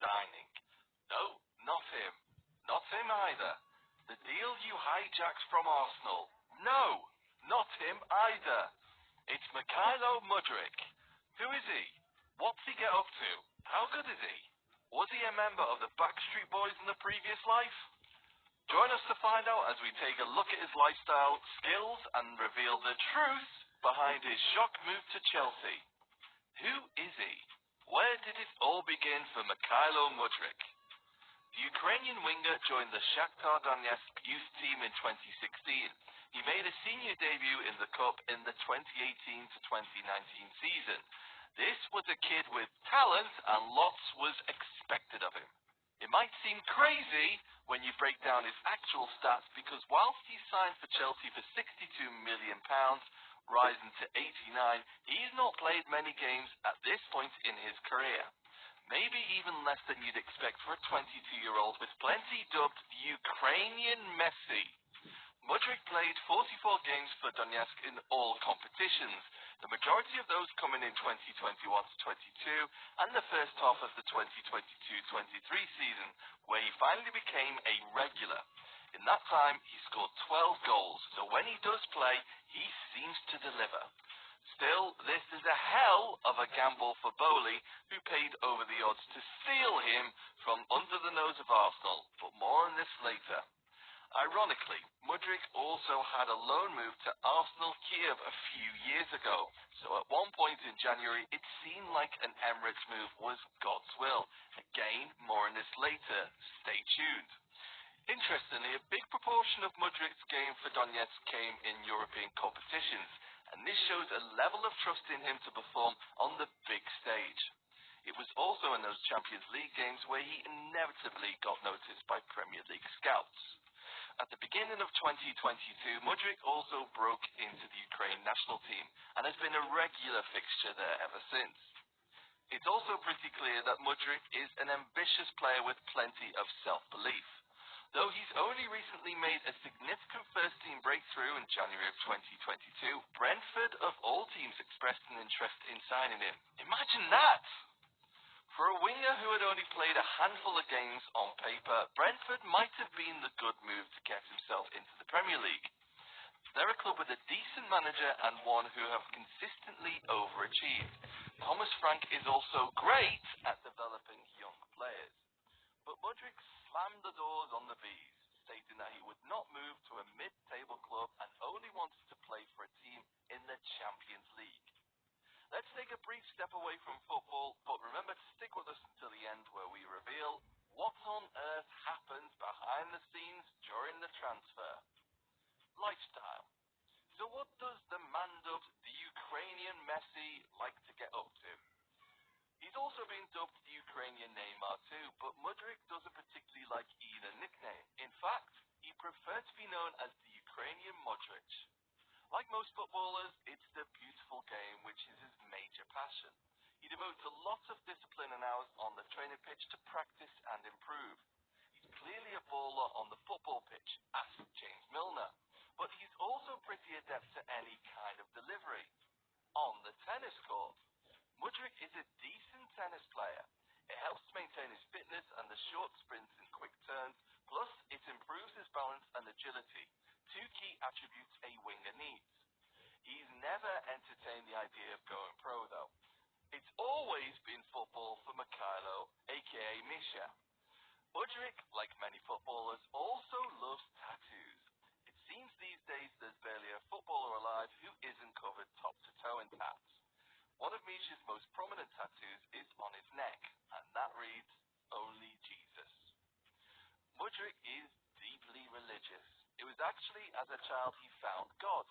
signing. No, not him. Not him either. The deal you hijacked from Arsenal. No, not him either. It's Mykhailo Mudryk. Who is he? What's he get up to? How good is he? Was he a member of the Backstreet Boys in the previous life? Join us to find out as we take a look at his lifestyle, skills, and reveal the truth behind his shock move to Chelsea. Who is he? Where did it all begin for Mykhailo Mudryk? The Ukrainian winger joined the Shakhtar Donetsk youth team in 2016. He made a senior debut in the Cup in the 2018 to 2019 season. This was a kid with talent and lots was expected of him. It might seem crazy when you break down his actual stats because whilst he signed for Chelsea for £62 million, rising to 89, he's not played many games at this point in his career. Maybe even less than you'd expect for a 22-year-old with plenty dubbed the Ukrainian Messi. Mudryk played 44 games for Donetsk in all competitions, the majority of those coming in 2021 to 22 and the first half of the 2022-23 season, where he finally became a regular. In that time, he scored 12 goals, so when he does play, he seems to deliver. Still, this is a hell of a gamble for Bowley, who paid over the odds to steal him from under the nose of Arsenal, but more on this later. Ironically, Mudryk also had a loan move to Arsenal Kiev a few years ago, so at one point in January it seemed like an Emirates move was God's will. Again, more on this later. Stay tuned. Interestingly, a big proportion of Mudryk's game for Donetsk came in European competitions, and this shows a level of trust in him to perform on the big stage. It was also in those Champions League games where he inevitably got noticed by Premier League scouts. At the beginning of 2022, Mudryk also broke into the Ukraine national team and has been a regular fixture there ever since. It's also pretty clear that Mudryk is an ambitious player with plenty of self-belief. Though he's only recently made a significant first-team breakthrough in January of 2022, Brentford of all teams expressed an interest in signing him. Imagine that! For a winger who had only played a handful of games on paper, Brentford might have been the good move to get himself into the Premier League. They're a club with a decent manager and one who have consistently overachieved. Thomas Frank is also great at developing young players. But Mudryk slammed the doors on the bees, stating that he would not move to a mid-table club and only wanted to play for a team in the Champions League. Let's take a brief step away from football, but remember to stick with us until the end where we reveal what on earth happens behind the scenes during the transfer. Lifestyle. So what does the man dubbed the Ukrainian Messi like to get up to? He's also been dubbed the Ukrainian Neymar too, but Mudryk doesn't particularly like either nickname. In fact, he preferred to be known as the Ukrainian Modric. Like most footballers, it's the beautiful game which is his major passion. He devotes a lot of discipline and hours on the training pitch to practice and improve. He's clearly a baller on the football pitch, ask James Milner, but he's also pretty adept to any kind of delivery. On the tennis court, Mudryk is a decent tennis player. It helps to maintain his fitness and the short sprints and quick turns, plus it improves his balance and agility, two key attributes a winger needs. He's never entertained the idea of going pro though. It's always been football for Mykhailo, aka Misha. Mudryk, like many footballers, also loves tattoos. It seems these days there's barely a footballer alive who isn't covered top to toe in tats. One of Misha's most prominent tattoos is on his neck, and that reads, "Only Jesus." Mudryk is deeply religious. It was actually as a child he found God.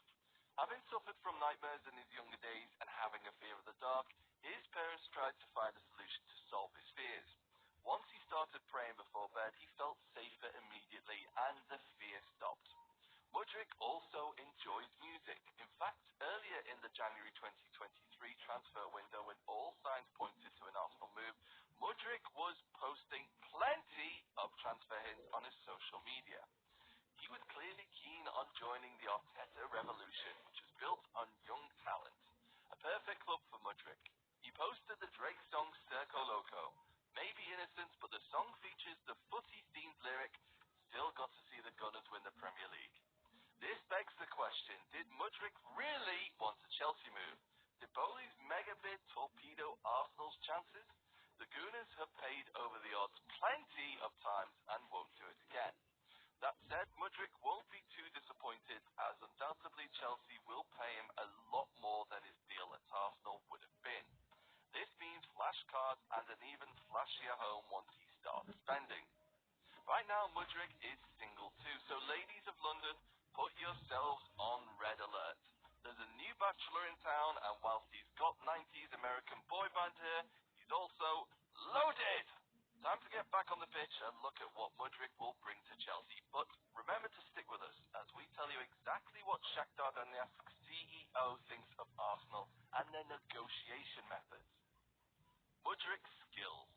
Having suffered from nightmares in his younger days and having a fear of the dark, his parents tried to find a solution to solve his fears. Once he started praying before bed, he felt safer immediately, and the fear stopped. Mudryk also enjoys music. In fact, earlier in the January 2023 transfer window, when all signs pointed to an Arsenal move, Mudryk was posting plenty of transfer hints on his social media. He was clearly keen on joining the Arteta revolution, which was built on young talent. A perfect club for Mudryk. He posted the Drake song Circo Loco. Maybe innocent, but the song features the footy-themed lyric, "Still got to see the Gunners win the Premier League." This begs the question, did Mudryk really want a Chelsea move? Did Bowley's mega bid torpedo Arsenal's chances? The Gooners have paid over the odds plenty of times and won't do it again. That said, Mudryk won't be too disappointed, as undoubtedly Chelsea will pay him a lot more than his deal at Arsenal would have been. This means flashcards and an even flashier home once he starts spending. Right now, Mudryk is single too, so ladies of London, put yourselves on red alert. There's a new bachelor in town, and whilst he's got 90s American boy band here, he's also loaded! Time to get back on the pitch and look at what Mudryk will bring to Chelsea. But remember to stick with us as we tell you exactly what Shakhtar Donetsk's CEO thinks of Arsenal and their negotiation methods. Mudryk's skills.